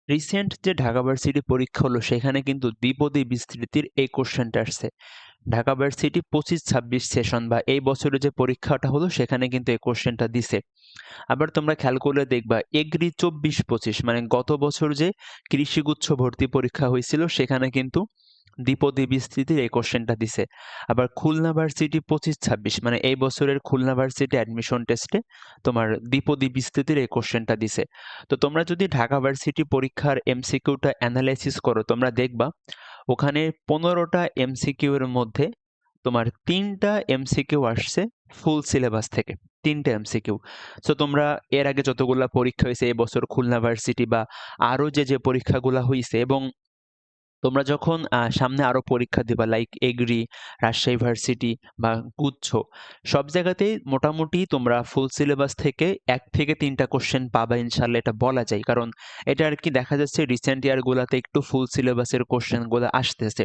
Recent যে Dhaka varsity পরীক্ষা হলো সেখানে কিন্তু দ্বিপদী বিস্তৃতির এই কোশ্চেনটা আসছে। ঢাকা ভার্সিটি 25-26 সেশন বা এই বছরে যে পরীক্ষাটা হলো সেখানে কিন্তু এই কোশ্চেনটা দিছে। আবার তোমরা খেয়াল করলে দেখবা এগ্রি 24-25 মানে গত বছর যে কৃষিগুচ্ছ ভর্তি পরীক্ষা হয়েছিল সেখানে কিন্তু দ্বিপদী বিস্তৃতির এই কোশ্চেনটা দিছে। আবার খুলনা ভার্সিটি 25-26 মানে এই বছরের খুলনা ভার্সিটি অ্যাডমিশন টেস্টে তোমার দ্বিপদী বিস্তৃতির এই কোশ্চেনটা দিছে। তো তোমরা যদি ঢাকা ভার্সিটি পরীক্ষার এমসিকিউটা অ্যানালাইসিস করো তোমরা দেখবা ওখানে 15টা এমসিকিউ এর মধ্যে তোমার 3টা এমসিকিউ আসছে ফুল সিলেবাস থেকে। 3টে এমসিকিউ। সো তোমরা এর আগে যতগুলা পরীক্ষা হয়েছে এবছর খুলনা ভার্সিটি বা আরো যে পরীক্ষাগুলা হইছে এবং তোমরা যখন সামনে আরো পরীক্ষা দিবা লাইক এগ্রি, রাজশাহী ভার্সিটি বা গুচ্ছ সব জায়গাতেই মোটামুটি তোমরা ফুল সিলেবাস থেকে 1 থেকে 3টা কোশ্চেন পাবা ইনশাআল্লাহ এটা বলা যায়। কারণ এটা আর কি দেখা যাচ্ছে রিসেন্ট ইয়ারগুলাতে একটু ফুল সিলেবাসের কোশ্চেনগুলো আসতেছে।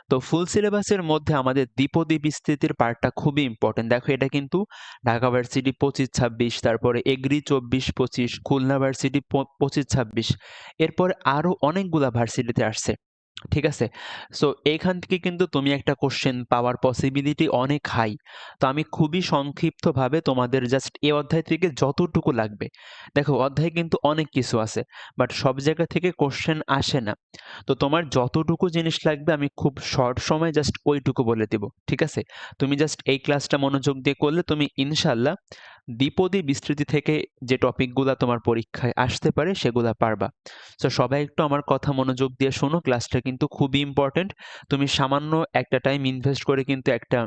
তো ফুল সিলেবাসের মধ্যে আমাদের দ্বিপদী বিস্তৃতির পার্টটা খুবই ইম্পর্টেন্ট। দেখো এটা কিন্তু ঢাকা ভার্সিটি 25-26 তারপরে এগ্রি 24-25 খুলনা ভার্সিটি 25-26 এরপর আরো অনেকগুলা ভার্সিটিতে আসছে। ঠিক আছে? সো এইখান থেকে কিন্তু তুমি একটা কোশ্চেন পাওয়ার পসিবিলিটি অনেক হাই। তো আমি খুবই সংক্ষিপ্তভাবে তোমাদের জাস্ট এই অধ্যায় থেকে যতটুকু লাগবে। দেখো অধ্যায়ে কিন্তু অনেক কিছু আছে। বাট সব জায়গা থেকে কোশ্চেন আসে না। তো তোমার যতটুকু জিনিস লাগবে আমি খুব শর্ট সময়ে জাস্ট ওইটুকু বলে দিব। ঠিক আছে? তুমি জাস্ট এই ক্লাসটা মনোযোগ দিয়ে করলে তুমি ইনশাআল্লাহ দ্বিপদী বিস্তৃতি থেকে যে টপিকগুলা তোমার পরীক্ষায় আসতে পারে সেগুলা পারবা। সো সবাই একটু আমার কথা মনোযোগ দিয়ে শোনো, ক্লাসটা কিন্তু খুবই ইম্পর্টেন্ট। তুমি সামান্য একটা টাইম ইনভেস্ট করে কিন্তু একটা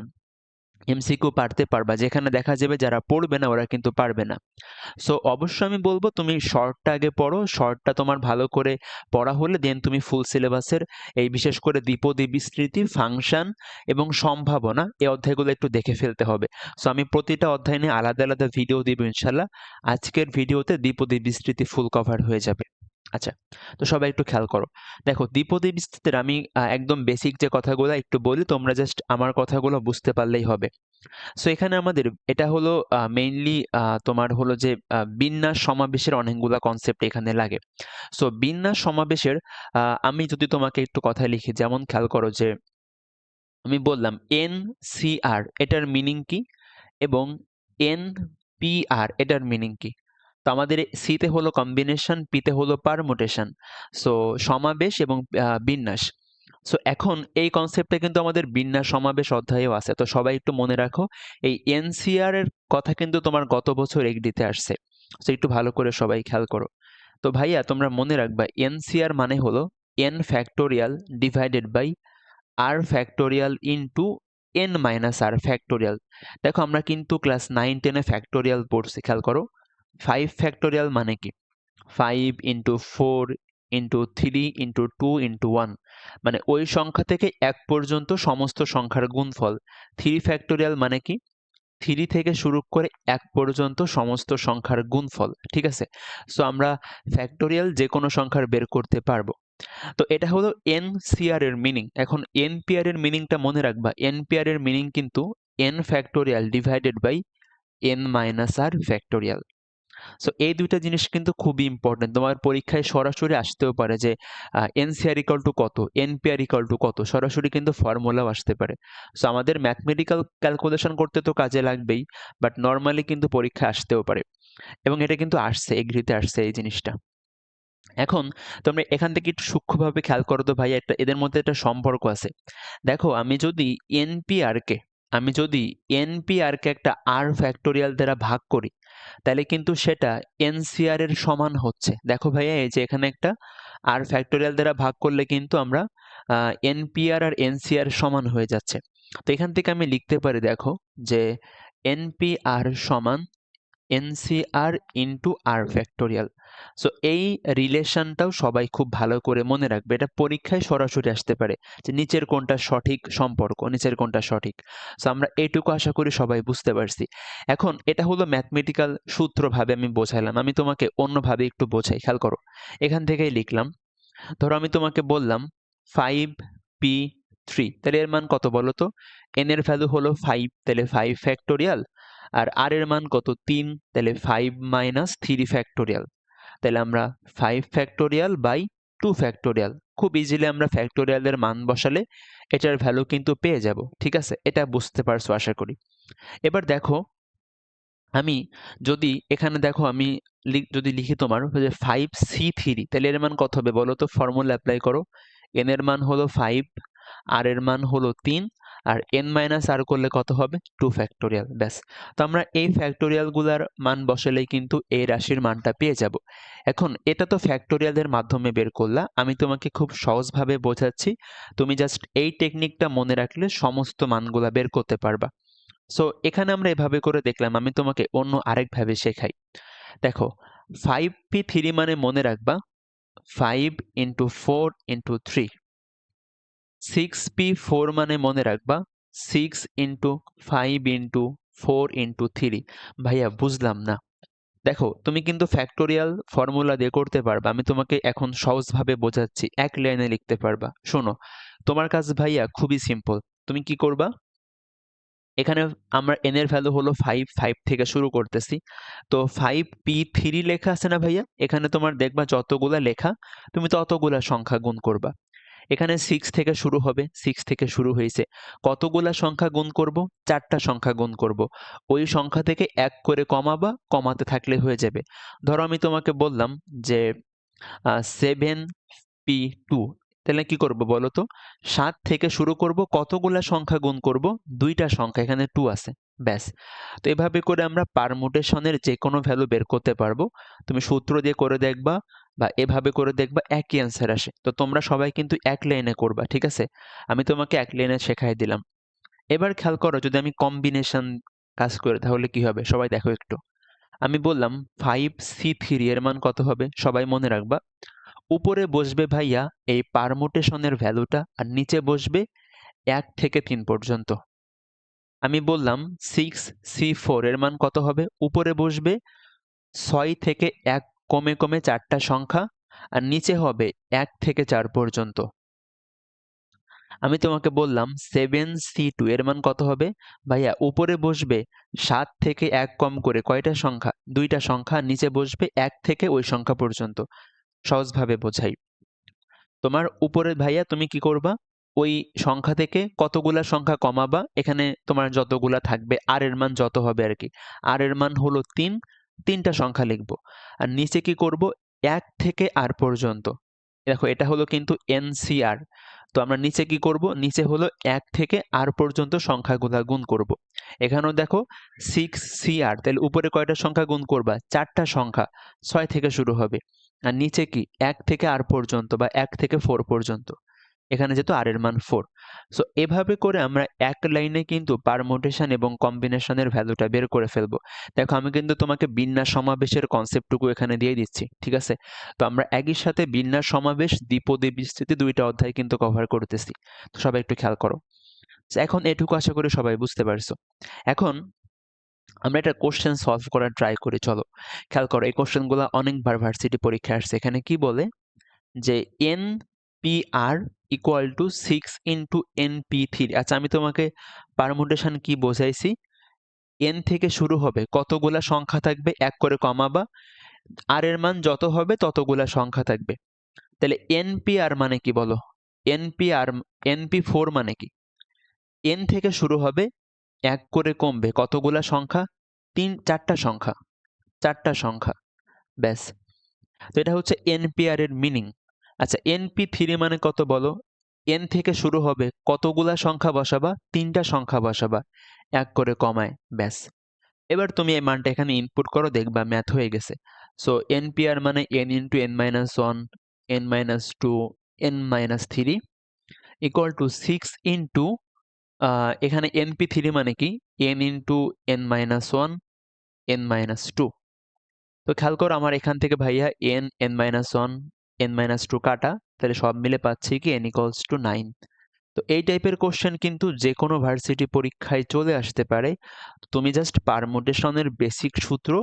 এমসিকিউ পারতে পারবা, যেখানে দেখা যাবে যারা পড়বে না ওরা কিন্তু পারবে না। সো অবশ্যই আমি বলব তুমি শর্টটা আগে পড়ো, শর্টটা তোমার ভালো করে পড়া হলে দেন তুমি ফুল সিলেবাসের এই বিশেষ করে দ্বিপদী বিস্তৃতি, ফাংশন এবং সম্ভাবনা এই অধ্যায়গুলো একটু দেখে ফেলতে হবে। সো আমি প্রতিটা অধ্যায় নিয়ে আলাদা আলাদা ভিডিও দিব ইনশাল্লাহ। আজকের ভিডিওতে দ্বিপদী বিস্তৃতি ফুল কভার হয়ে যাবে। আচ্ছা, তো সবাই একটু খেয়াল করো। দেখো দ্বিপদী বিস্তৃতির আমি একদম বেসিক যে কথাগুলো একটু বলি, তোমরা জাস্ট আমার কথাগুলো বুঝতে পারলেই হবে। সো এখানে আমাদের এটা হলো মেইনলি তোমার হলো যে বিন্যাস সমাবেশের অনেকগুলা কনসেপ্ট এখানে লাগে। সো বিন্যাস সমাবেশের আমি যদি তোমাকে একটু কথা লিখি, যেমন খেয়াল করো যে আমি বললাম NCR এটার মিনিং কি এবং NPR এটার মিনিং কি। তো আমাদের সিতে হলো কম্বিনেশন, পিতে হলো পারমুটেশন। সো সমাবেশ এবং বিন্যাস। সো এখন এই কনসেপ্টটা কিন্তু আমাদের বিন্যাস সমাবেশ অধ্যায়েও আছে। তো সবাই একটু মনে রাখো এই এনসিআর এর কথা কিন্তু তোমার গত বছর এগ্রিতে আসছে। সো একটু ভালো করে সবাই খেয়াল করো। তো ভাইয়া তোমরা মনে রাখবা এনসিআর মানে হলো n factorial divided by r factorial into n minus r factorial. দেখো আমরা কিন্তু ক্লাস 9-10 এ ফ্যাক্টোরিয়াল পড়ছি, খেয়াল করো। 5 ফ্যাক্টোরিয়াল মানে কি? 5 ইন্টু 4 ইন্টু 3 ইন্টু 2 ইন্টু 1 মানে ওই সংখ্যা থেকে 1 পর্যন্ত সমস্ত সংখ্যার গুণফল। 3 ফ্যাক্টোরিয়াল মানে কি? 3 থেকে শুরু করে 1 পর্যন্ত সমস্ত সংখ্যার গুণফল। ঠিক আছে? সো আমরা ফ্যাক্টোরিয়াল যে কোনো সংখ্যার বের করতে পারবো। তো এটা হলো NCR এর মিনিং। এখন NPR এর মিনিংটা মনে রাখবা। NPR এর মিনিং কিন্তু n factorial divided by n minus r factorial. So এই ২টা জিনিস কিন্তু খুবই ইম্পর্টেন্ট। তোমার পরীক্ষায় সরাসরি আসতেও পারে যে NCR ইকুয়াল টু কত, NPR ইকুয়াল টু কত, সরাসরি কিন্তু ফর্মুলাও আসতে পারে। সো আমাদের ম্যাথমেটিক্যাল ক্যালকুলেশন করতে তো কাজে লাগবেই, বাট নরমালি কিন্তু পরীক্ষায় আসতেও পারে এবং এটা কিন্তু আসছে, এগ্রিতে আসছে এই জিনিসটা। এখন তোমরা এখান থেকে একটু সূক্ষ্মভাবে খেয়াল করো তো ভাই, এদের মধ্যে একটা সম্পর্ক আছে। দেখো আমি যদি NPR কে একটা r ফ্যাক্টোরিয়াল দ্বারা ভাগ করি তাহলে কিন্তু সেটা NCR এর সমান হচ্ছে। দেখো ভাইয়া এই যে এখানে একটা r ফ্যাক্টোরিয়াল দ্বারা ভাগ করলে কিন্তু আমরা NPR আর NCR সমান হয়ে যাচ্ছে। তো এখান থেকে আমি লিখতে পারি দেখো যে NPR সমান NCR into r factorial. So এই রিলেশনটাও সবাই খুব ভালো করে মনে রাখবে। এটা পরীক্ষায় সরাসরি আসতে পারে যে নিচের কোনটা সঠিক সম্পর্ক, নিচের কোনটা সঠিক। সো আমরা এইটুকু আশা করি সবাই বুঝতে পারছি। এখন এটা হলো ম্যাথমেটিক্যাল সূত্রভাবে আমি বোঝাইলাম। আমি তোমাকে অন্যভাবে একটু বোঝাই, খেয়াল করো। এখান থেকেই লিখলাম। ধরো আমি তোমাকে বললাম 5p3, তাহলে এর মান কত বলো তো? n এর ভ্যালু হলো 5, তাহলে 5 ফ্যাক্টোরিয়াল। আর r এর মান কত? 3, তাহলে 5 মাইনাস 3 ফ্যাক্টোরিয়াল। তাহলে আমরা 5 ফ্যাক্টোরিয়াল বাই 2 ফ্যাক্টোরিয়াল, খুব ইজিলি আমরা ফ্যাক্টোরিয়ালের মান বসালে এটার ভ্যালু কিন্তু পেয়ে যাব। ঠিক আছে, এটা বুঝতে পারছো আশা করি। এবার দেখো আমি যদি এখানে দেখো আমি যদি লিখি তোমার যে 5C3, তাহলে এর মান কত হবে বলো তো? ফর্মুলা অ্যাপ্লাই করো। n এর মান হলো 5, r এর মান হলো 3, আর n মাইনাস r করলে কত হবে? 2 ফ্যাক্টোরিয়াল। ব্যাস, তো আমরা এই ফ্যাক্টোরিয়াল গুলার মান বসালেই কিন্তু এই রাশির মানটা পেয়ে যাব। এখন এটা তো ফ্যাক্টোরিয়ালের মাধ্যমে বের করলা, আমি তোমাকে খুব সহজভাবে বোঝাচ্ছি, তুমি জাস্ট এই টেকনিকটা মনে রাখলে সমস্ত মানগুলা বের করতে পারবা। সো এখানে আমরা এভাবে করে দেখলাম, আমি তোমাকে অন্য আরেকভাবে শেখাই। দেখো 5p3 মানে মনে রাখবা 5 ইন্টু 4 ইন্টু 3। 6p4 মানে মনে রাখবা 6 ইন্টু 5 ইন্টু 4 ইন্টু 3। ভাইয়া বুঝলাম না। দেখো তুমি কিন্তু ফ্যাক্টোরিয়াল ফর্মুলা দিয়ে করতে পারবা, আমি তোমাকে এখন সহজভাবে বোঝাচ্ছি, এক লাইনে লিখতে পারবা। শোনো, তোমার কাজ ভাইয়া খুবই সিম্পল। তুমি কি করবা, এখানে আমরা n এর ভ্যালু হলো 5 থেকে শুরু করতেছি। তো 5p3 লেখা আছে না ভাইয়া, এখানে তোমার দেখবা যতগুলা লেখা তুমি ততগুলা সংখ্যা গুণ করবা। এখানে 6 থেকে শুরু হবে, 6 থেকে শুরু হয়েছে, কতগুলা সংখ্যা গুণ করব? 4টা সংখ্যা গুণ করব। ওই সংখ্যা থেকে 1 করে কমাবা, কমাতে থাকলে হয়ে যাবে। ধরো আমি তোমাকে বললাম যে 7p2, তাহলে কি করব বলো তো? 7 থেকে শুরু করব, কতগুলা সংখ্যা গুণ করব? 2টা সংখ্যা, এখানে 2 আছে। ব্যাস, তো এভাবে করে আমরা পারমুটেশনের যে কোনো ভ্যালু বের করতে পারবো। তুমি সূত্র দিয়ে করে দেখবা বা এভাবে করে দেখবা, একই অ্যান্সার আসে। তো তোমরা সবাই কিন্তু এক লাইনে করবা, ঠিক আছে? আমি তোমাকে এক লাইনে শেখাই দিলাম। এবার খেয়াল করো, যদি আমি কম্বিনেশন কাজ করি তাহলে কি হবে? সবাই দেখো একটু। আমি বললাম 5C3 এর মান কত হবে? সবাই মনে রাখবা, উপরে বসবে ভাইয়া এই পারমুটেশনের ভ্যালুটা, আর নিচে বসবে 1 থেকে 3 পর্যন্ত। আমি বললাম 6C4 এর মান কত হবে? উপরে বসবে 6 থেকে 1 কমে কমে 4টা সংখ্যা, আর নিচে হবে 1 থেকে 4 পর্যন্ত। আমি তোমাকে বললাম 7C2 এর মান কত হবে? ভাইয়া উপরে বসবে 7 থেকে 1 কম করে কয়টা সংখ্যা? 2টা সংখ্যা, নিচে বসবে 1 থেকে ওই সংখ্যা পর্যন্ত। সহজভাবে বোঝাই, তোমার উপরে ভাইয়া তুমি কি করবা? ওই সংখ্যা থেকে কতগুলা সংখ্যা কমাবা, এখানে তোমার যতগুলা থাকবে আর এর মান যত হবে আর কি। আর এর মান হলো 3, 3টা সংখ্যা লিখবো। আর নিচে কি করব? 1 থেকে আর পর্যন্ত। দেখো এটা হলো কিন্তু NCR। তো আমরা নিচে কি করব? নিচে হলো 1 থেকে আর পর্যন্ত সংখ্যাগুলা গুণ করব। এখানেও দেখো 6CR, তাহলে উপরে কয়টা সংখ্যা গুণ করবা? 4টা সংখ্যা, 6 থেকে শুরু হবে। আর নিচে কি? 1 থেকে আর পর্যন্ত বা 1 থেকে 4 পর্যন্ত। এখানে যেহেতু আর এর মান 4। সো এভাবে করে আমরা এক লাইনে কিন্তু পারমুটেশন এবং কম্বিনেশনের ভ্যালুটা বের করে ফেলবো। দেখো আমি কিন্তু তোমাকে বিন্যাস সমাবেশের কনসেপ্টটুকু এখানে দিয়ে দিচ্ছি, ঠিক আছে? তো আমরা একই সাথে বিন্যাস সমাবেশ, দ্বিপদী বিস্তৃতি 2টা অধ্যায় কিন্তু কভার করতেছি। তো সবাই একটু খেয়াল করো। এখন এটুকু আশা করি সবাই বুঝতে পারছো। এখন আমরা একটা কোশ্চেন সলভ করার ট্রাই করি, চলো। খেয়াল করো, এই কোশ্চেনগুলো অনেকবার ভার্সিটি পরীক্ষায় আসছে। এখানে কি বলে যে NPR equal to 6 into NP3। আচ্ছা আমি তোমাকে পারমুটেশন কি বোঝাইছি? n থেকে শুরু হবে, কতগুলা সংখ্যা থাকবে 1 করে কমাবা, আর এর মান যত হবে ততগুলা সংখ্যা থাকবে। তাহলে NPR মানে কি বলো? NPR, NP4 মানে কি? n থেকে শুরু হবে, 1 করে কমবে, কতগুলা সংখ্যা? 4টা সংখ্যা, 4টা সংখ্যা। ব্যাস, তো এটা হচ্ছে NPR এর মিনিং। আচ্ছা NP3 মানে কত বলো? n থেকে শুরু হবে, কতগুলা সংখ্যা বসাবা? 3টা সংখ্যা বসাবা, 1 করে কমায়। ব্যাস, এবার তুমি এই মানটা এখানে ইনপুট করো, দেখবা ম্যাথ হয়ে গেছে। সো NPR মানে n into n-1, n-2, n-3 equal to 6 into এখানে NP3 মানে কি? n into n-1, n-2। তো খেয়াল করো আমার এখান থেকে ভাইয়া n, n-1, n-2 কাটা, তাহলে সব মিলে পাচ্ছি কি n ইকুয়ালস টু 9। তো এই টাইপের কোশ্চেন কিন্তু যে কোনো ভার্সিটি পরীক্ষায় চলে আসতে পারে। তুমি জাস্ট পারমুটেশনের বেসিক সূত্র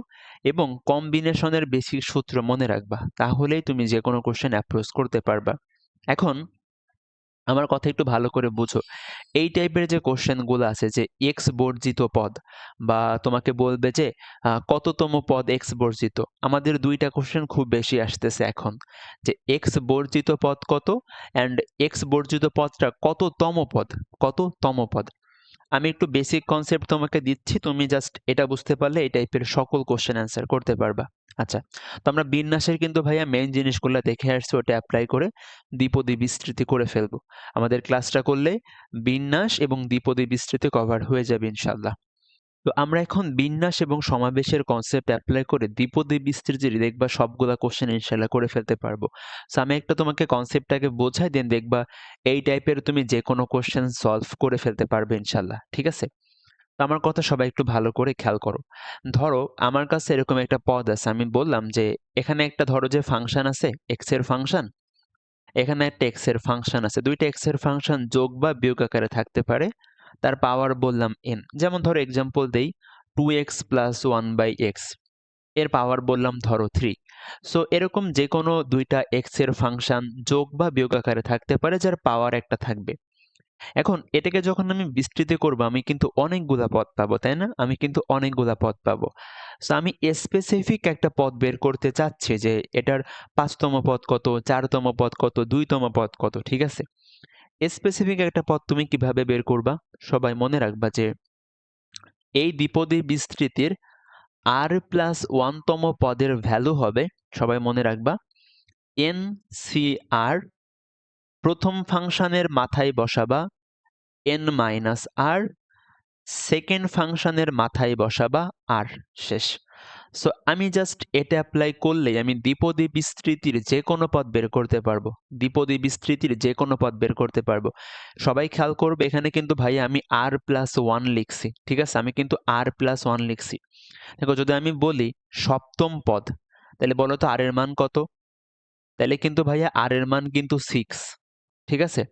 এবং কম্বিনেশনের বেসিক সূত্র মনে রাখবা, তাহলেই তুমি যে কোনো কোশ্চেন অ্যাপ্রোচ করতে পারবা। এখন আমার কথা একটু ভালো করে বুঝো। এই টাইপের যে কোশ্চেনগুলো আছে যে এক্স বর্জিত পদ বা তোমাকে বলবে যে কততম পদ এক্স বর্জিত। আমাদের ২ টা কোশ্চেন খুব বেশি আসতেছে এখন। যে এক্স বর্জিত পদ কত অ্যান্ড এক্স বর্জিত পদটা কততম পদ, কততম পদ। আমি একটু বেসিক কনসেপ্ট তোমাকে দিচ্ছি, তুমি জাস্ট এটা বুঝতে পারলে এই টাইপের সকল কোশ্চেন অ্যান্সার করতে পারবা। আচ্ছা, তো আমরা বিন্যাসের কিন্তু ভাইয়া মেইন জিনিসগুলো দেখে আসছি, ওটা অ্যাপ্লাই করে দ্বিপদী বিস্তৃতি করে ফেলবো। আমাদের ক্লাসটা করলে বিন্যাস এবং দ্বিপদী বিস্তৃতি কভার হয়ে যাবে ইনশাল্লাহ। তো আমরা এখন বিন্যাস এবং সমাবেশের কনসেপ্ট অ্যাপ্লাই করে দ্বিপদী বিস্তৃতির দেখবা সবগুলা কোশ্চেন ইনশাল্লাহ করে ফেলতে পারবো। সো আমি একটা তোমাকে কনসেপ্টটাকে বোঝাই দেন, দেখবা এই টাইপের তুমি যে কোনো কোশ্চেন সলভ করে ফেলতে পারবে ইনশাল্লাহ। ঠিক আছে? তো আমার কথা সবাই একটু ভালো করে খেয়াল করো। ধরো আমার কাছে এরকম একটা পদ আছে, আমি বললাম যে এখানে একটা ধরো যে ফাংশন আছে এক্স এর ফাংশন, এখানে একটা এক্স এর ফাংশন আছে, দুইটা এক্স এর ফাংশন যোগ বা বিয়োগ আকারে থাকতে পারে, তার পাওয়ার বললাম এন। যেমন ধরো এক্সাম্পল দেই 2x প্লাস 1/x, এর পাওয়ার বললাম ধরো 3। সো এরকম যে কোনো দুইটা এক্স এর ফাংশন যোগ বা বিয়োগ আকারে থাকতে পারে যার পাওয়ার একটা থাকবে। এখন এটাকে যখন আমি বিস্তৃত করব আমি কিন্তু অনেকগুলা পদ পাবো, তাই না? আমি কিন্তু অনেকগুলা পদ পাবো। সো আমি স্পেসিফিক একটা পদ বের করতে চাচ্ছি যে এটার ৫তম পদ কত, ৪তম পদ কত, ২তম পদ কত। ঠিক আছে? স্পেসিফিক একটা পদ তুমি কিভাবে বের করবা? সবাই মনে রাখবা যে এই দ্বিপদী বিস্তৃতির r+1তম পদের ভ্যালু হবে, সবাই মনে রাখবা, NCR। প্রথম ফাংশনের মাথায় বসাবা n-r, সেকেন্ড ফাংশনের মাথায় বসাবা r, শেষ। সো আমি জাস্ট এটা অ্যাপ্লাই করলেই আমি দ্বিপদী বিস্তৃতির যে কোনো পদ বের করতে পারবো। দ্বিপদী বিস্তৃতির যে কোনো পদ বের করতে পারবো। সবাই খেয়াল করবে এখানে কিন্তু ভাই আমি r+1 লিখছি। ঠিক আছে? আমি কিন্তু r+1 লিখছি। দেখো যদি আমি বলি সপ্তম পদ, তাহলে বলো তো r এর মান কত? তাহলে কিন্তু ভাইয়া r এর মান কিন্তু 6। ঠিক আছে?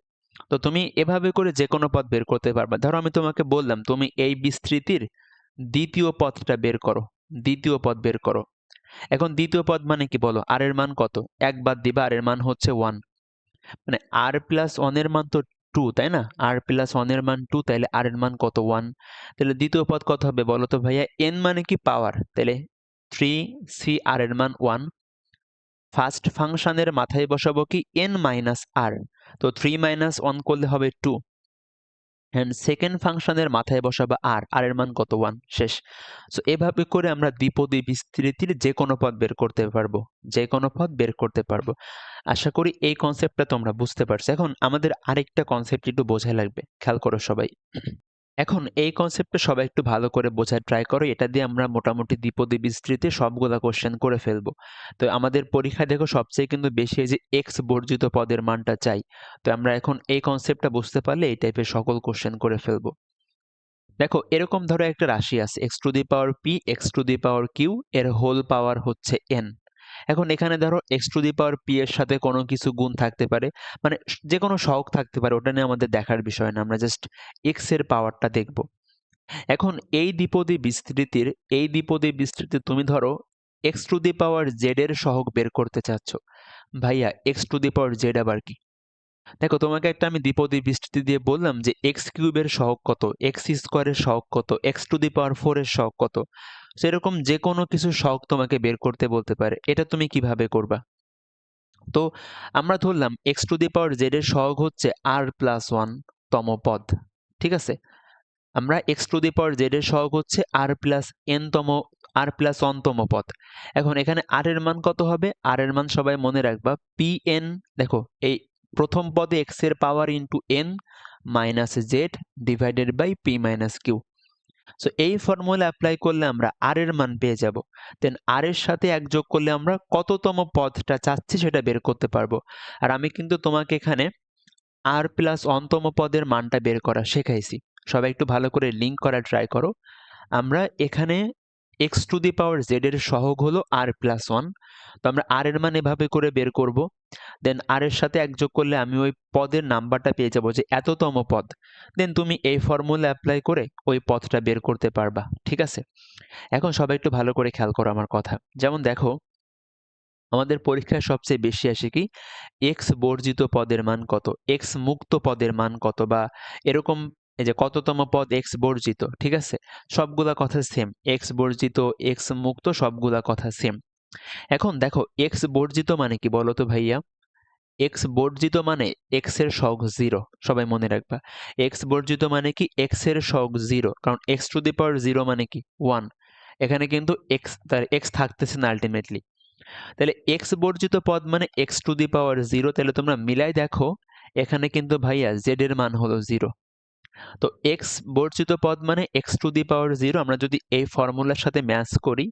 তো তুমি এভাবে করে যে কোনো পদ বের করতে পারবা। ধরো আমি তোমাকে বললাম তুমি এই বিস্তৃতির দ্বিতীয় পদটা বের করো। দ্বিতীয় পদ বের করো। এখন দ্বিতীয় পদ মানে কি বলো? r এর মান কত? ১ বাদ দিবা, r এর মান হচ্ছে 1। মানে r+1 এর মান তো 2, তাই না? r+1 এর মান 2, তাইলে r এর মান কত? 1। তাহলে দ্বিতীয় পদ কত হবে বলো তো ভাইয়া? n মানে কি? পাওয়ার। তাহলে 3c, r এর মান 1। ফার্স্ট ফাংশনের মাথায় বসাবো কি? n-r। তো 3 - 1 করলে হবে 2। অ্যান্ড সেকেন্ড ফাংশনের মাথায় বসাবা r, r এর মান কত? 1, শেষ। সো এভাবে করে আমরা দ্বিপদী বিস্তৃতির যে কোনো পদ বের করতে পারবো। যে কোনো পদ বের করতে পারবো। আশা করি এই কনসেপ্টটা তোমরা বুঝতে পারছো। এখন আমাদের আরেকটা কনসেপ্ট একটু বোঝা লাগবে। খেয়াল করো সবাই। এখন এই কনসেপ্টটা সবাই একটু ভালো করে বোঝার ট্রাই করো। এটা দিয়ে আমরা মোটামুটি দ্বিপদী বিস্তৃতি সবগুলা কোশ্চেন করে ফেলবো। তো আমাদের পরীক্ষায় দেখো সবচেয়ে কিন্তু বেশি এই যে এক্স বর্জিত পদের মানটা চাই। তো আমরা এখন এই কনসেপ্টটা বুঝতে পারলে এই টাইপের সকল কোশ্চেন করে ফেলবো। দেখো এরকম ধরো একটা রাশি আছে x⁻p, x⁻q, এর হোল পাওয়ার হচ্ছে n। এখন এখানে ধরো x⁻p এর সাথে কোনো কিছু গুণ থাকতে পারে, মানে যে কোনো সহগ থাকতে পারে, ওটা নিয়ে আমাদের দেখার বিষয় না, আমরা জাস্ট x এর পাওয়ারটা দেখব। এখন এই দ্বিপদী বিস্তৃতির তুমি ধরো x⁻z এর সহগ বের করতে চাচ্ছ। ভাইয়া x⁻z আবার কি? দেখো তোমাকে একটা আমি দ্বিপদী বিস্তৃতি দিয়ে বললাম যে x³ এর সহগ কত, x² এর সহগ কত, x⁴ এর সহগ কত। সেরকম যে কোনো কিছু সহগ তোমাকে বের করতে বলতে পারে। এটা তুমি কিভাবে করবা? তো আমরা ধরলাম x⁻z এর সহগ হচ্ছে r+1 তম পদ। ঠিক আছে? আমরা x⁻z এর সহগ হচ্ছে r+1 তম পদ। এখন এখানে r এর মান কত হবে? r এর মান সবাই মনে রাখবা pn। দেখো এই প্রথম পদে x এর power into n minus z divided by p minus q। So এই ফর্মুলা অ্যাপ্লাই করলে আমরা r এর মান পেয়ে যাব। দেন r এর সাথে ১ যোগ করলে আমরা কততম পদটা চাচ্ছি সেটা বের করতে পারবো। আর আমি কিন্তু তোমাকে এখানে r+1 তম পদের মানটা বের করা শেখাইছি। সবাই একটু ভালো করে লিঙ্ক করা ট্রাই করো। আমরা এখানে x⁻z এর সহগ হলো r+1। তো আমরা r এর মান এভাবে করে বের করব। দেন r এর সাথে ১ যোগ করলে আমি ওই পদের নাম্বারটা পেয়ে যাব যে এততম পদ। দেন তুমি এই ফর্মুলা অ্যাপ্লাই করে ওই পদটা বের করতে পারবা। ঠিক আছে? এখন সবাই একটু ভালো করে খেয়াল করো আমার কথা। যেমন দেখো আমাদের পরীক্ষায় সবচেয়ে বেশি আসে কি এক্স বর্জিত পদের মান কত, এক্স মুক্ত পদের মান কত, বা এরকম এই যে কততম পদ এক্স বর্জিত, ঠিক আছে, সবগুলা কথা সেম, এক্স বর্জিত এক্স মুক্ত সবগুলা কথা সেম। এখন দেখো এক্স বর্জিত মানে কি বলো তো ভাইয়া? এক্স বর্জিত মানে এক্স এর সহগ জিরো, সবাই মনে রাখবা। এক্স বর্জিত মানে কি এক্স এর সহগ জিরো, কারণ x to the power zero মানে কি ওয়ান, এখানে কিন্তু এক্স তার এক্স থাকতেছে না আলটিমেটলি। তাহলে এক্স বর্জিত পদ মানে x to the power zero, তাহলে তোমরা মিলাই দেখো এখানে কিন্তু ভাইয়া জেড এর মান হলো জিরো। তো এক্স বর্জিত পদ মানে x to the power zero, আমরা যদি এই ফর্মুলার সাথে ম্যাচ করি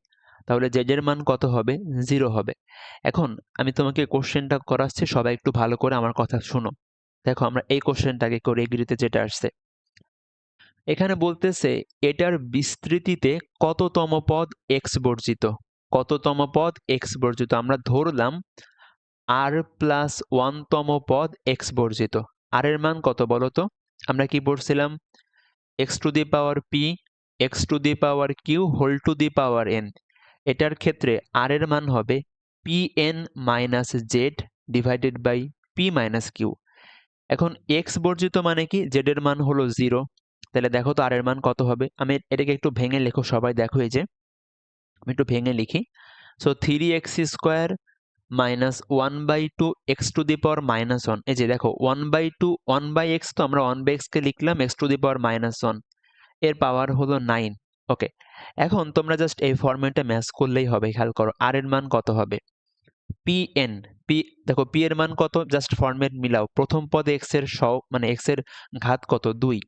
তাহলে জেড এর মান কত হবে? জিরো হবে। এখন আমি তোমাকে কোশ্চেনটা করাচ্ছি, সবাই একটু ভালো করে আমার কথা শোনো। দেখো আমরা এই কোশ্চেনটাকে করে এগ্রিতে যেটা আসছে, এখানে বলতেছে এটার বিস্তৃতিতে কততম পদ এক্স বর্জিত, কততম পদ এক্স বর্জিত, আমরা ধরলাম আর প্লাস ওয়ানতম পদ এক্স বর্জিত। আর এর মান কত বলো তো? আমরা কি পড়ছিলাম? X to the power p x to the power q whole to the power n. এটার ক্ষেত্রে আর এর মান হবে p n minus z divided by p minus q. এখন এক্স বর্জিত মানে কি জেড এর মান হলো জিরো, তাহলে দেখো তো আর এর মান কত হবে? আমি এটাকে একটু ভেঙে লেখো সবাই, দেখো এই যে আমি একটু ভেঙে লিখি। So three x square minus one by two x to the power minus one, এই যে দেখো one by two one by এক্স, তো আমরা ওয়ান বাই এক্সকে লিখলাম x to the power minus one, এর পাওয়ার হলো নাইন। ওকে, এখন তোমরা জাস্ট এই ফরম্যাটে ম্যাচ করলেই হবে। খেয়াল করো আর এর মান কত হবে? পি এন, পি দেখো পি এর মান কত, জাস্ট ফরম্যাট মিলাও, প্রথম পদে এক্স এর সহগ মানে এক্স এর ঘাত কত দুই,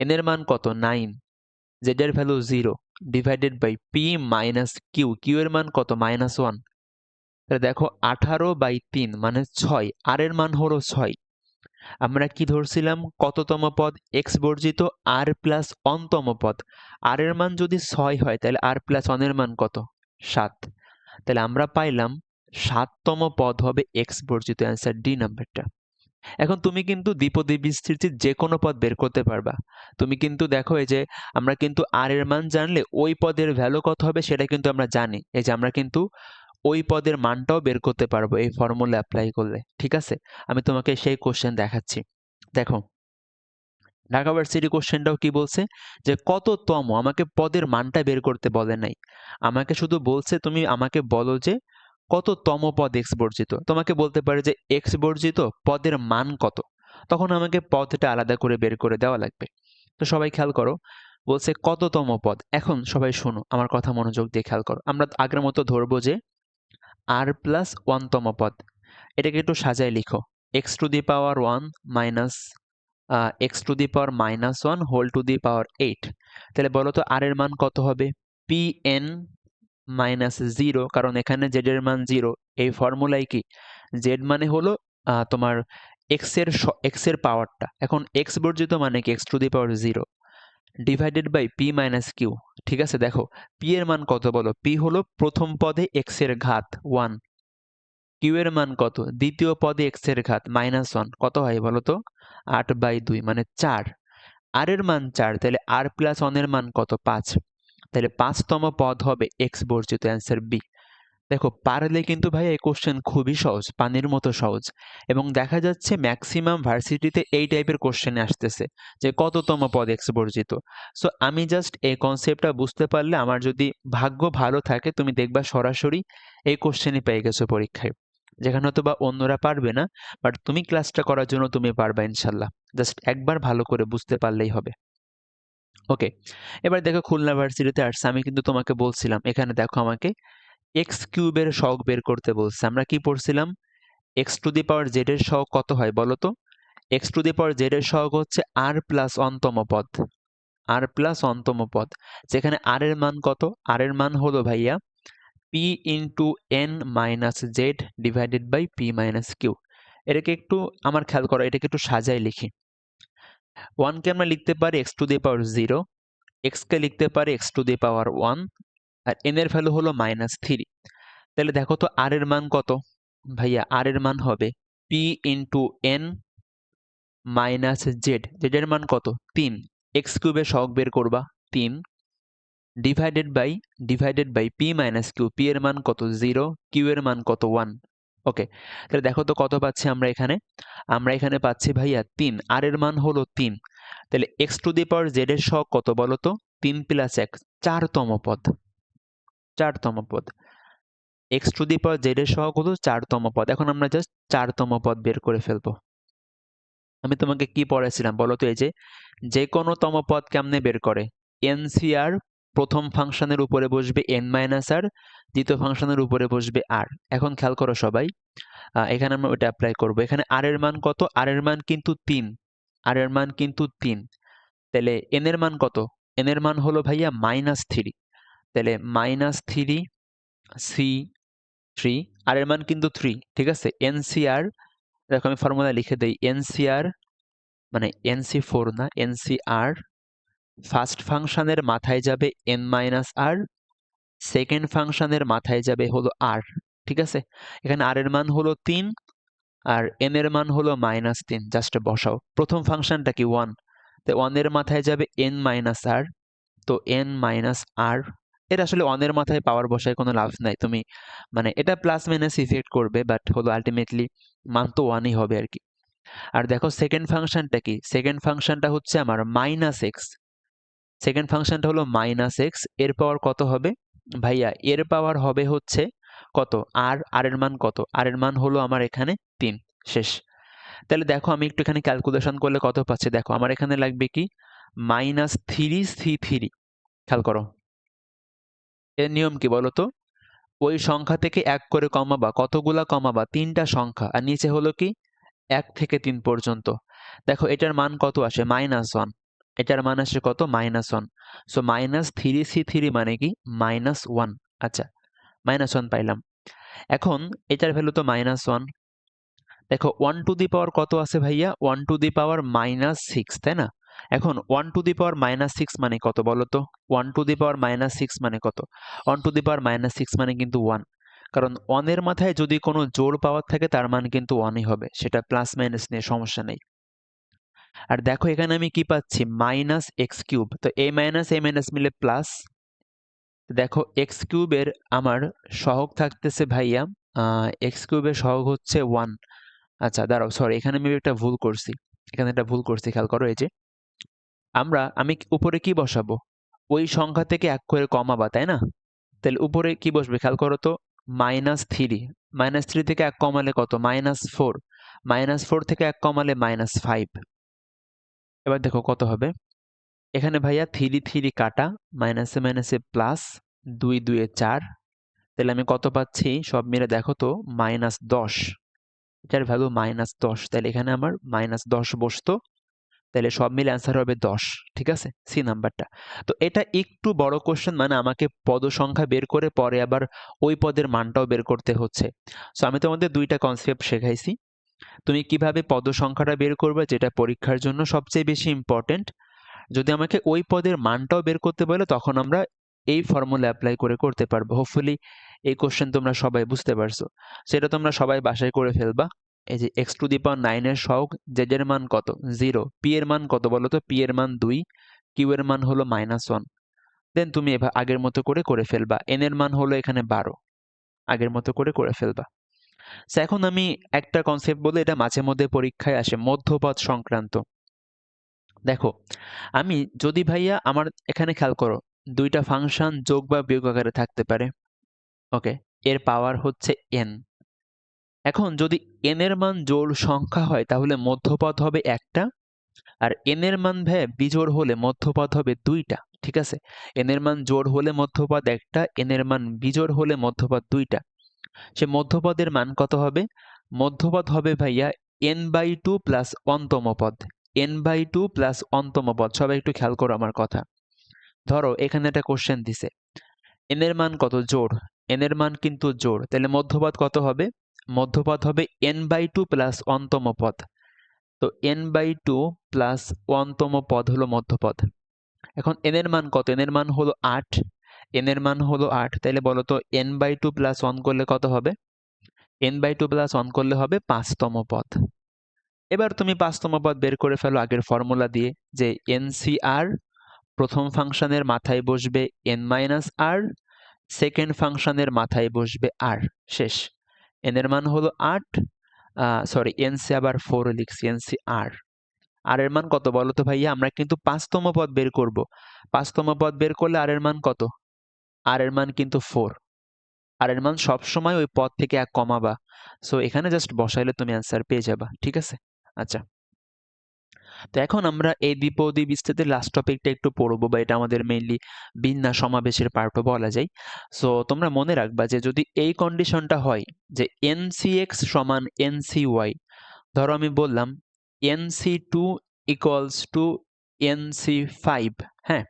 এন এর মান কত নাইন, জেড এর value zero divided by p minus q, q এর মান কত মাইনাস ওয়ান। তাহলে দেখো 18/3 মানে 6, আর এর মান হলো 6। আমরা কি ধরছিলাম? কততম পদ এক্স বর্জিত আর প্লাস অনতম পদ, আর এর মান যদি 6 হয় তাহলে আর প্লাস অন এর মান কত? 7। তাহলে আমরা পাইলাম 7তম পদ হবে এক্স বর্জিত, অ্যান্সার ডি নাম্বারটা। এখন তুমি কিন্তু দ্বিপদী বিস্তৃতির যে কোনো পদ বের করতে পারবা। তুমি কিন্তু দেখো এই যে আমরা কিন্তু আর এর মান জানলে ওই পদের ভ্যালু কত হবে সেটা কিন্তু আমরা জানি, এই যে আমরা কিন্তু ওই পদের মানটাও বের করতে পারবো এই ফর্মুলা অ্যাপ্লাই করলে, ঠিক আছে? আমি তোমাকে সেই কোশ্চেন দেখাচ্ছি। দেখো ঢাকা ভার্সিটি কোশ্চেনটাও কি বলছে যে কততম, আমাকে পদের মানটা বের করতে বলে নাই, আমাকে শুধু বলছে তুমি আমাকে বলো যে কততম পদ এক্স বর্জিত। তোমাকে বলতে পারে যে এক্স বর্জিত পদের মান কত, তখন আমাকে পদটা আলাদা করে বের করে দেওয়া লাগবে। তো সবাই খেয়াল করো, বলছে কততম পদ। এখন সবাই শোনো, আমার কথা মনোযোগ দিয়ে খেয়াল করো। আমরা আগের মতো ধরবো যে আর প্লাস ওয়ানতম পদ, এটাকে একটু সাজায় লিখো, x to the power one minus x to the power minus one whole to the power eight. তাহলে বলো তো আর এর মান কত হবে? পি এন মাইনাস জিরো, কারণ এখানে জেড এর মান জিরো। এই ফর্মুলায় কি জেড মানে হলো তোমার এক্স এর পাওয়ারটা। এখন এক্স বর্জিত মানে কি x to the power zero divided by p minus q. ঠিক আছে, দেখো পি এর মান কত বলো? পি হলো প্রথম পদে এক্স এর ঘাত ওয়ান, কিউ এর মান কত? দ্বিতীয় পদে এক্স এর ঘাত মাইনাস ওয়ান, কত হয় বলো তো? 8/2 মানে 4। আর এর মান 4, তাহলে আর প্লাস ওয়ান এর মান কত? 5। তাহলে 5তম পদ হবে এক্স বর্জিত, অ্যান্সার বি। দেখো পারলে কিন্তু ভাই এই কোশ্চেন খুবই সহজ, পানির মতো সহজ, এবং দেখা যাচ্ছে ম্যাক্সিমাম ভার্সিটিতে এই টাইপের কোশ্চেন আসতেছে যে কততম পদ এক্স বর্জিত। সো আমি জাস্ট এই কনসেপ্টটা বুঝতে পারলে, আমার যদি ভাগ্য ভালো থাকে, তুমি দেখবা সরাসরি এই কোশ্চেনই পেয়ে গেছো পরীক্ষায়, যেখানে হয়তো বা অন্যরা পারবে না, বাট তুমি ক্লাসটা করার জন্য তুমি পারবা ইনশাল্লাহ। জাস্ট একবার ভালো করে বুঝতে পারলেই হবে। ওকে, এবার দেখো খুলনা ভার্সিটিতে আসছে, আমি কিন্তু তোমাকে বলছিলাম এখানে দেখো আমাকে এক্স কিউবের সহগ বের করতে বলছে। আমরা কি পড়ছিলাম? X to the power Z এর সহগ কত হয় বলো তো? X to the power Z এর সহগ হচ্ছে আর প্লাস অনতম পদ, আর প্লাস অনতম পদ, যেখানে আর এর মান কত? আর এর মান হলো ভাইয়া p into n minus z divided by p minus q. এটাকে একটু আমার খেয়াল করো, এটাকে একটু সাজাই লিখি। ওয়ানকে আমরা লিখতে পারি x to the power zero, এক্সকে লিখতে পারি x to the power one, আর এন এর ভ্যালু হলো মাইনাস থ্রি। তাহলে দেখো তো আর এর মান কত? ভাইয়া আর এর মান হবে P into n minus Z, Z এর মান কত? 3। এক্স কিউবের সহগ বের করবা 3, divided by p minus q, p এর মান কত 0, কিউ এর মান কত 1। ওকে, তাহলে দেখো তো কত পাচ্ছি আমরা এখানে পাচ্ছি ভাইয়া 3, আর এর মান হলো 3। তাহলে x to the power Z এর সহগ কত বলো তো? 3 প্লাস 1, 4তম পদ। X to the power Z এর সহগ হলো 4তম পদ। এখন আমরা জাস্ট 4তম পদ বের করে ফেলবো। আমি তোমাকে কি পড়াইছিলাম বলো তো? এই যে কোনো তম পদ কেমনে বের করে? এনসিআর প্রথম ফাংশনের উপরে বসবে n মাইনাস আর, দ্বিতীয় ফাংশনের উপরে বসবে আর। এখন খেয়াল করো সবাই, এখানে আমরা ওটা অ্যাপ্লাই করব। এখানে আর এর মান কত? আর এর মান কিন্তু 3, আর এর মান কিন্তু 3। তাহলে n এর মান কত? n এর মান হলো ভাইয়া -3। তাহলে -3 c3, আর এর মান কিন্তু 3, ঠিক আছে। এনসিআর, দেখো আমি ফর্মুলা লিখে দেই, এনসিআর মানে NC4 না, NCR ফার্স্ট ফাংশনের মাথায় যাবে n মাইনাস আর, সেকেন্ড ফাংশনের মাথায় যাবে হলো আর, ঠিক আছে। এখানে আর এর মান হলো 3 আর n এর মান হলো -3, জাস্ট বসাও। প্রথম ফাংশনটা কি 1, তো 1 এর মাথায় যাবে n মাইনাস আর, তো n মাইনাস আর। এটা আসলে 1 এর মাথায় পাওয়ার বসায় কোনো লাভ নাই, তুমি মানে এটা প্লাস মাইনাস ইফেক্ট করবে, বাট হলো আলটিমেটলি মান তো 1ই হবে আর কি। আর দেখো সেকেন্ড ফাংশনটা কি? সেকেন্ড ফাংশনটা হচ্ছে আমার -x। সেকেন্ড ফাংশনটা হলো -x, এর পাওয়ার কত হবে ভাইয়া? এর পাওয়ার হবে হচ্ছে কত? আর এর মান কত? আর এর মান হলো আমার এখানে 3, শেষ। তাহলে দেখো আমি একটু এখানে ক্যালকুলেশন করলে কত পাচ্ছি দেখো। আমার এখানে লাগবে কি? -3c3। খেয়াল করো, এর নিয়ম কি বলো তো? ওই সংখ্যা থেকে 1 করে কমাবা, কতগুলা কমাবা? 3টা সংখ্যা, আর নিচে হলো কি 1 থেকে 3 পর্যন্ত। দেখো এটার মান কত আসে? -1। এটার মান আসে কত? -1। সো -3c3 মানে কি? -1। আচ্ছা, -1 পাইলাম। এখন এটার ভ্যালু তো -1। দেখো 1 টু দি পাওয়ার কত আছে ভাইয়া? 1 টু দি পাওয়ার -6, তাই না? এখন 1 টু দি পাওয়ার -6 মানে কত বলো তো? 1 টু দি পাওয়ার -6 মানে কত? 1 টু দি পাওয়ার -6 মানে কিন্তু 1। কারণ 1 এর মাথায় যদি কোনো জোড় পাওয়ার থাকে তার মান কিন্তু 1ই হবে, সেটা প্লাস মাইনাস নিয়ে সমস্যা নেই। আর দেখো এখানে আমি কি পাচ্ছি? -x cube. তো a মাইনাস মিলে প্লাস। দেখো এক্স কিউবের আমার সহগ থাকতেছে ভাইয়া, এক্স কিউবের সহগ হচ্ছে 1। আচ্ছা দাঁড়াও, সরি, এখানে আমি একটা ভুল করছি। খেয়াল করো, এই যে আমি উপরে কি বসাবো? ওই সংখ্যা থেকে 1 করে কমাবা, তাই না? তাহলে উপরে কি বসবে? খেয়াল করো তো, -3। -3 থেকে 1 কমালে কত? -4। -4 থেকে 1 কমালে -5। এবার দেখো কত হবে। এখানে ভাইয়া 3 কাটা, মাইনাসে মাইনাসে প্লাস, 2 2 এ 4। তাহলে আমি কত পাচ্ছি? সব মিলে দেখো তো -10। এটার ভ্যালু -10। তাহলে এখানে আমার -10 বসতো। তাহলে সব মিলে অ্যান্সার হবে 10, ঠিক আছে, সি নাম্বারটা। তো এটা একটু বড় কোশ্চেন, মানে আমাকে পদ সংখ্যা বের করে পরে আবার ওই পদের মানটাও বের করতে হচ্ছে। সো আমি তোমাদের 2টা কনসেপ্ট শেখাইছি। তুমি কিভাবে পদ সংখ্যাটা বের করবে, যেটা পরীক্ষার জন্য সবচেয়ে বেশি ইম্পর্টেন্ট। যদি আমাকে ওই পদের মানটাও বের করতে বলে তখন আমরা এই ফর্মুলা অ্যাপ্লাই করে করতে পারবো। হোপফুলি এই কোশ্চেন তোমরা সবাই বুঝতে পারছো, সেটা তোমরা সবাই বাসায় করে ফেলবা। এই যে x টু দি পাওয়ার 9 এর সহগ, z এর মান কত? 0, p এর মান কত বলো তো? p এর মান 2, q এর মান হলো -1। দেন তুমি এবার আগের মতো করে ফেলবা। n এর মান হলো এখানে 12, আগের মতো করে ফেলবা। এখন আমি একটা কনসেপ্ট বলে, এটা মাঝে মধ্যে পরীক্ষায় আসে, মধ্যপদ সংক্রান্ত। দেখো আমি যদি ভাইয়া আমার এখানে খেয়াল করো, 2টা ফাংশন যোগ বা বিয়োগ আকারে থাকতে পারে। ওকে, এর পাওয়ার হচ্ছে n। এখন যদি n এর মান জোড় সংখ্যা হয় তাহলে মধ্যপদ হবে একটা, আর n এর মান বিজোড় হলে মধ্যপদ হবে 2টা, ঠিক আছে। n এর মান জোড় হলে মধ্যপদ একটা, n এর মান বিজোড় হলে মধ্যপদ 2টা। সে মধ্যপদের মান কত হবে? মধ্যপদ হবে ভাইয়া n/2 প্লাস অন্তম পদ। n/2 প্লাস অন্তম পদ। সবাই একটু খেয়াল করো আমার কথা। ধরো এখানে একটা কোশ্চেন দিছে, n এর মান কত? জোড়। n এর মান কিন্তু জোড়, তাহলে মধ্যপদ কত হবে? মধ্যপদ হবে n/2 প্লাস অন্তম পদ। তো n/2 প্লাস অন্তম পদ হলো মধ্যপদ। এখন n এর মান কত? n এর মান হলো 8। n এর মান হলো 8, তাহলে বলো তো n/2 প্লাস 1 করলে কত হবে? n/2 প্লাস 1 করলে হবে 5তম পদ। এবার তুমি 5তম পদ বের করে ফেলো আগের ফর্মুলা দিয়ে, যে NCR প্রথম ফাংশনের মাথায় বসবে n মাইনাস আর, সেকেন্ড ফাংশনের মাথায় বসবে আর, শেষ। n এর মান হলো 8, সরি nc আবার 4 লিখছি, nc আর। আর এর মান কত বলো তো ভাইয়া? আমরা কিন্তু 5তম পদ বের করব। 5তম পদ বের করলে আর এর মান কত? আর এর মান কিন্তু 4। আর এর মান সবসময় ওই পদ থেকে 1 কমাবা। সো এখানে জাস্ট বসাইলে তুমি অ্যান্সার পেয়ে যাবা, ঠিক আছে? আচ্ছা, তো এখন আমরা এই দ্বিপদী বিস্তৃতির লাস্ট টপিকটা একটু পড়বো, বা এটা আমাদের মেইনলি বিন্যাস সমাবেশের পার্টও বলা যায়। সো তোমরা মনে রাখবা যে যদি এই কন্ডিশনটা হয় যে NCX সমান NCY, ধরো আমি বললাম NC2 ইকুয়ালস টু NC5, হ্যাঁ,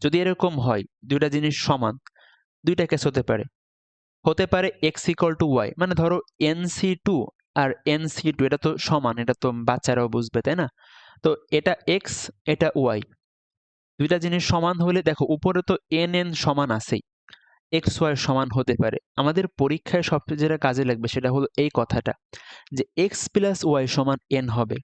যদি এরকম হয় দুইটা জিনিস সমান, দুইটা কেস হতে পারে। হতে পারে x ইকুয়াল টু y, মানে ধরো NC2 আর NC2 এটা তো সমান, এটা তো বাচ্চারাও বুঝবে, তাই না? তো এটা x, এটা y, দুইটা জিনিস সমান হলে দেখো উপরে তো n সমান আছেই, x y সমান হতে পারে। আমাদের পরীক্ষায় সবচেয়ে যেটা কাজে লাগবে সেটা হলো এই কথাটা যে x প্লাস y সমান n হবে।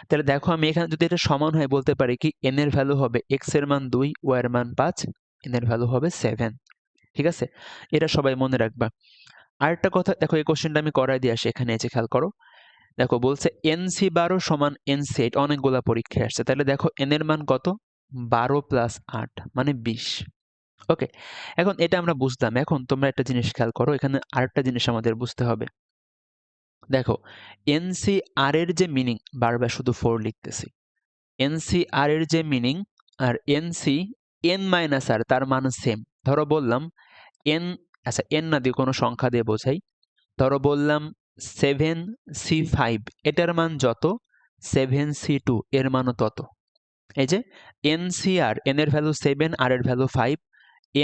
তাহলে দেখো আমি এখানে যদি এটা সমান হয় বলতে পারি কি n এর ভ্যালু হবে x এর মান 2, y এর মান 5, n এর ভ্যালু হবে 7, ঠিক আছে? এটা সবাই মনে রাখবা। আরেকটা কথা দেখো, এই কোশ্চেনটা আমি করাই দিয়ে আসি, এখানে এসে খেয়াল করো। দেখো বলছে NC12 সমান NC8, অনেকগুলা পরীক্ষায় আসছে। তাহলে দেখো n এর মান কত? 12 প্লাস 8 মানে 20। ওকে, এখন এটা আমরা বুঝলাম। এখন তোমরা একটা জিনিস খেয়াল করো, এখানে আরেকটা জিনিস আমাদের বুঝতে হবে। দেখো NCR এর যে মিনিং, বারবার শুধু 4 লিখতেছি, NCR এর যে মিনিং আর NC n মাইনাস আর তার মান সেম। ধরো বললাম n, আচ্ছা n না দিয়ে কোনো সংখ্যা দিয়ে বোঝাই। ধরো বললাম 7C5, এটার মান যত 7C2 এর মানও তত। এই যে NCR, n এর ভ্যালু 7, আর এর ভ্যালু 5,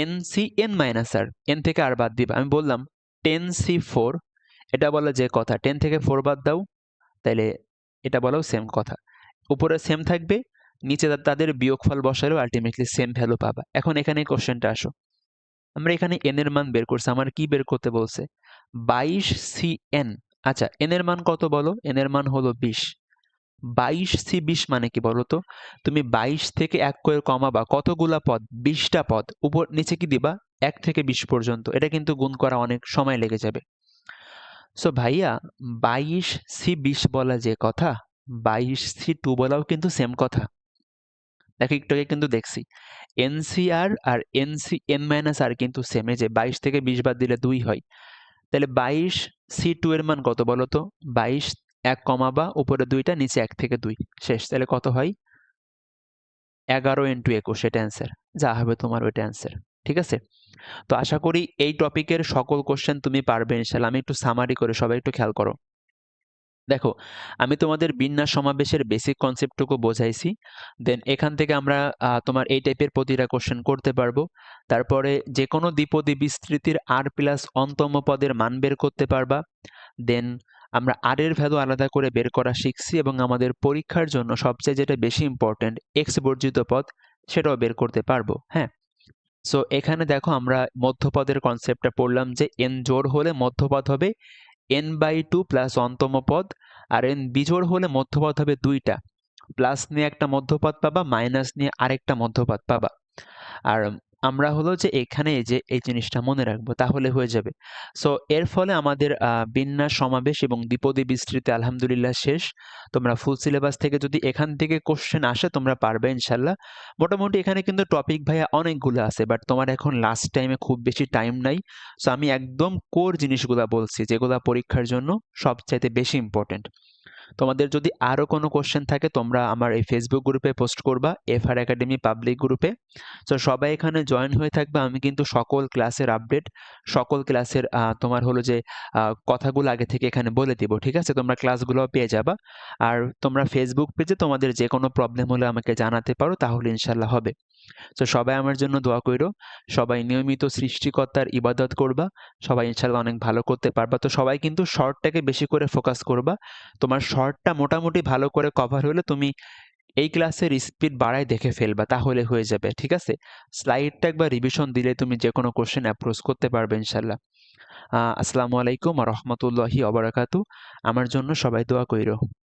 NC n মাইনাস আর, n থেকে আর বাদ দিবা। আমি বললাম 10C4, এটা বলা যে কথা 10 থেকে 4 বাদ দাও, তাইলে এটা বলাও সেম কথা। উপরে সেম থাকবে, নিচে তাদের বিয়োগফল বসালেও আলটিমেটলি সেম ভ্যালু পাবা। এখন এখানে কোশ্চেনটা আসো, আমরা এখানে n এর মান বের করছি, আমার কি বের করতে বলছে? 22CN। আচ্ছা n এর মান কত বলো? n এর মান হলো 20। 22C20 মানে কি বলো তো? তুমি 22 থেকে 1 করে কমাবা কতগুলা পদ? 20টা পদ। উপর নিচে কি দিবা? 1 থেকে 20 পর্যন্ত। এটা কিন্তু গুণ করা অনেক সময় লেগে যাবে। সো ভাইয়া 22C20 বলা যে কথা, 22C2 বলাও কিন্তু সেম কথা। দেখো একটু আগে কিন্তু দেখছি NCR আর NCN মাইনাস আর কিন্তু সেম। এই যে 22 থেকে 20 বাদ দিলে 2 হয়। তাহলে 22C2 এর মান কত বলো তো? 22, 1 কমাবা, উপরে 2টা, নিচে 1 থেকে 2, শেষ। তাহলে কত হয়? 11 ইন্টু 21, এটা অ্যান্সার। যা হবে তোমার ওইটা অ্যান্সার, ঠিক আছে? তো আশা করি এই টপিকের সকল কোশ্চেন তুমি পারবে ইনশাআল্লাহ। আমি একটু সামারি করে, সবাই একটু খেয়াল করো। দেখো আমি তোমাদের বিন্যাস সমাবেশের বেসিক কনসেপ্টটুকু বোঝাইছি। দেন এখান থেকে আমরা তোমার এই টাইপের প্রতিটা কোশ্চেন করতে পারবো। তারপরে যে কোনো দ্বিপদী বিস্তৃতির আর প্লাস অন্তম পদের মান বের করতে পারবা। দেন আমরা আর এর ভ্যালু আলাদা করে বের করা শিখছি, এবং আমাদের পরীক্ষার জন্য সবচেয়ে যেটা বেশি ইম্পর্টেন্ট এক্স বর্জিত পদ, সেটাও বের করতে পারবো। হ্যাঁ, সো এখানে দেখো আমরা মধ্যপদের কনসেপ্টটা পড়লাম যে এন জোড় হলে মধ্যপদ হবে n/2 প্লাস অন্তম পদ, আর n বিজোড় হলে মধ্যপদ হবে 2টা। প্লাস নিয়ে একটা মধ্যপদ পাবা, মাইনাস নিয়ে আরেকটা মধ্যপদ পাবা। আর আমরা হলো যে এখানে যে এই জিনিসটা মনে রাখবো, তাহলে হয়ে যাবে। সো এর ফলে আমাদের বিন্যাস সমাবেশ এবং দ্বিপদী বিস্তৃতি আলহামদুলিল্লাহ শেষ। তোমরা ফুল সিলেবাস থেকে যদি এখান থেকে কোশ্চেন আসে তোমরা পারবে ইনশাল্লাহ। মোটামুটি এখানে কিন্তু টপিক ভাইয়া অনেকগুলো আছে, বাট তোমার এখন লাস্ট টাইমে খুব বেশি টাইম নাই। সো আমি একদম কোর জিনিসগুলা বলছি যেগুলা পরীক্ষার জন্য সবচাইতে বেশি ইম্পর্টেন্ট। তোমাদের যদি আরও কোনো কোশ্চেন থাকে তোমরা আমার এই ফেসবুক গ্রুপে পোস্ট করবা, FR একাডেমি পাবলিক গ্রুপে। সো সবাই এখানে জয়েন হয়ে থাকবে। আমি কিন্তু সকল ক্লাসের আপডেট, সকল ক্লাসের তোমার হলো যে কথাগুলো আগে থেকে এখানে বলে দিব, ঠিক আছে? তোমরা ক্লাসগুলোও পেয়ে যাবা। আর তোমরা ফেসবুক পেজে তোমাদের যে কোনো প্রবলেম হলে আমাকে জানাতে পারো, তাহলে ইনশাল্লাহ হবে। তো সবাই আমার জন্য দোয়া কইরো। সবাই নিয়মিত সৃষ্টিকর্তার ইবাদত করবা, সবাই ইনশাল্লাহ অনেক ভালো করতে পারবা। তো সবাই কিন্তু শর্টটাকে বেশি করে ফোকাস করবা। তোমার শর্টটা মোটামুটি ভালো করে কভার হলে তুমি এই ক্লাসের স্পিড বাড়ায় দেখে ফেলবা, তাহলে হয়ে যাবে, ঠিক আছে? স্লাইডটা একবার রিভিশন দিলে তুমি যে কোনো কোশ্চেন অ্যাপ্রোচ করতে পারবে ইনশাল্লাহ। আসসালামু আলাইকুম ওয়া রাহমাতুল্লাহি ওয়া বারাকাতুহু। আমার জন্য সবাই দোয়া কইরো।